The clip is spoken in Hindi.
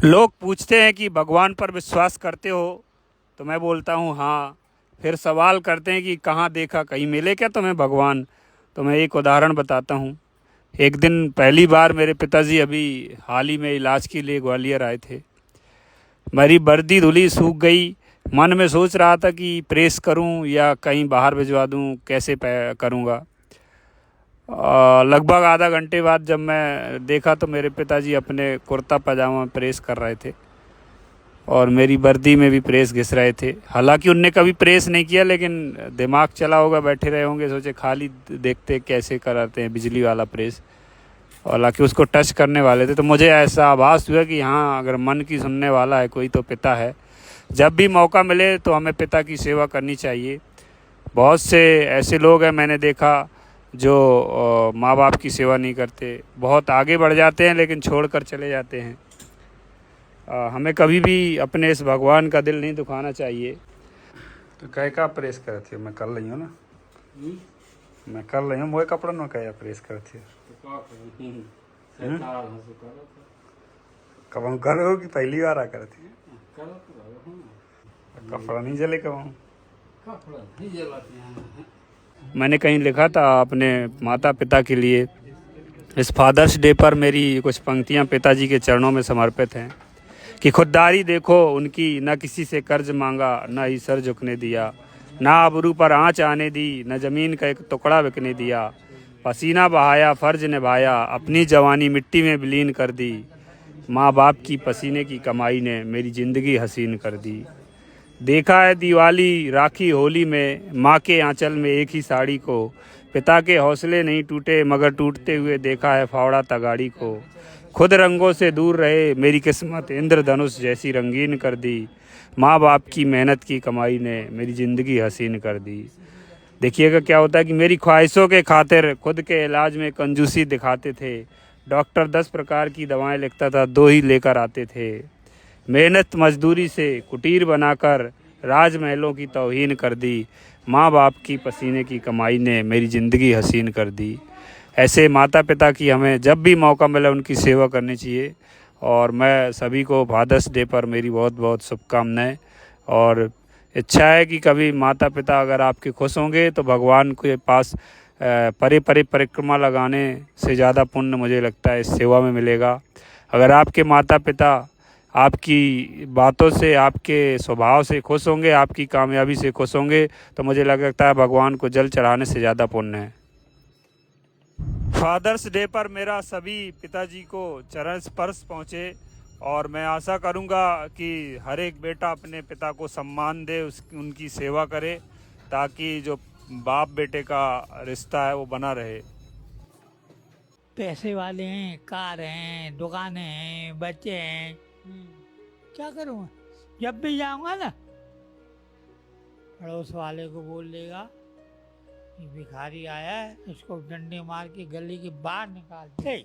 लोग पूछते हैं कि भगवान पर विश्वास करते हो, तो मैं बोलता हूँ हाँ। फिर सवाल करते हैं कि कहाँ देखा, कहीं मिले क्या तुम्हें भगवान? तो मैं एक उदाहरण बताता हूँ। एक दिन पहली बार मेरे पिताजी अभी हाल ही में इलाज के लिए ग्वालियर आए थे। मेरी वर्दी धुली सूख गई। मन में सोच रहा था कि प्रेस करूं या कहीं बाहर भिजवा दूं, कैसे करूंगा। लगभग आधा घंटे बाद जब मैं देखा तो मेरे पिताजी अपने कुर्ता पजामा में प्रेस कर रहे थे और मेरी वर्दी में भी प्रेस घिस रहे थे। हालांकि उनने कभी प्रेस नहीं किया, लेकिन दिमाग चला होगा, बैठे रहे होंगे, सोचे खाली देखते कैसे कराते हैं बिजली वाला प्रेस। हालांकि उसको टच करने वाले थे, तो मुझे ऐसा आभास हुआ कि हाँ, अगर मन की सुनने वाला है कोई तो पिता है। जब भी मौका मिले तो हमें पिता की सेवा करनी चाहिए। बहुत से ऐसे लोग हैं मैंने देखा जो माँ बाप की सेवा नहीं करते, बहुत आगे बढ़ जाते हैं लेकिन छोड़ कर चले जाते हैं। हमें कभी भी अपने इस भगवान का दिल नहीं दुखाना चाहिए। तो कह का प्रेस करे थे, मैं कर रही हूँ ना। मैं कर रही हूँ, मोए कपड़ा में कह प्रेस करे थे। कब हम कर हो कि पहली बार आ करे थे? कपड़ा नहीं जले कब? मैंने कहीं लिखा था अपने माता पिता के लिए, इस फादर्स डे पर मेरी कुछ पंक्तियां पिताजी के चरणों में समर्पित हैं कि खुददारी देखो उनकी, न किसी से कर्ज मांगा, न ही सर झुकने दिया, ना आबरू पर आँच आने दी, न ज़मीन का एक टुकड़ा बिकने दिया। पसीना बहाया, फ़र्ज निभाया, अपनी जवानी मिट्टी में विलीन कर दी। माँ बाप की पसीने की कमाई ने मेरी ज़िंदगी हसीन कर दी। देखा है दिवाली राखी होली में, माँ के आंचल में एक ही साड़ी को। पिता के हौसले नहीं टूटे मगर टूटते हुए देखा है फावड़ा तगाड़ी को। खुद रंगों से दूर रहे मेरी किस्मत इंद्रधनुष जैसी रंगीन कर दी। माँ बाप की मेहनत की कमाई ने मेरी ज़िंदगी हसीन कर दी। देखिएगा क्या होता है कि मेरी ख्वाहिशों के खातिर खुद के इलाज में कंजूसी दिखाते थे। डॉक्टर 10 प्रकार की दवाएं लिखता था, 2 ही लेकर आते थे। मेहनत मजदूरी से कुटीर बनाकर राजमहलों की तौहीन कर दी। माँ बाप की पसीने की कमाई ने मेरी ज़िंदगी हसीन कर दी। ऐसे माता पिता की हमें जब भी मौका मिले उनकी सेवा करनी चाहिए। और मैं सभी को फादर्स डे पर मेरी बहुत बहुत शुभकामनाएं। और इच्छा है कि कभी माता पिता अगर आपके खुश होंगे तो भगवान के पास परे परे परिक्रमा लगाने से ज़्यादा पुण्य मुझे लगता है इस सेवा में मिलेगा। अगर आपके माता पिता आपकी बातों से, आपके स्वभाव से खुश होंगे, आपकी कामयाबी से खुश होंगे, तो मुझे लगता है भगवान को जल चढ़ाने से ज़्यादा पुण्य है। फादर्स डे पर मेरा सभी पिताजी को चरण स्पर्श पहुँचे और मैं आशा करूँगा कि हर एक बेटा अपने पिता को सम्मान दे, उनकी सेवा करे, ताकि जो बाप बेटे का रिश्ता है वो बना रहे। पैसे वाले हैं, कार हैं, दुकानें हैं, बच्चे हैं। क्या करूँगा? जब भी जाऊँगा ना, पड़ोस वाले को बोल देगा कि भिखारी आया है, इसको डंडे मार के गली के बाहर निकाल दे।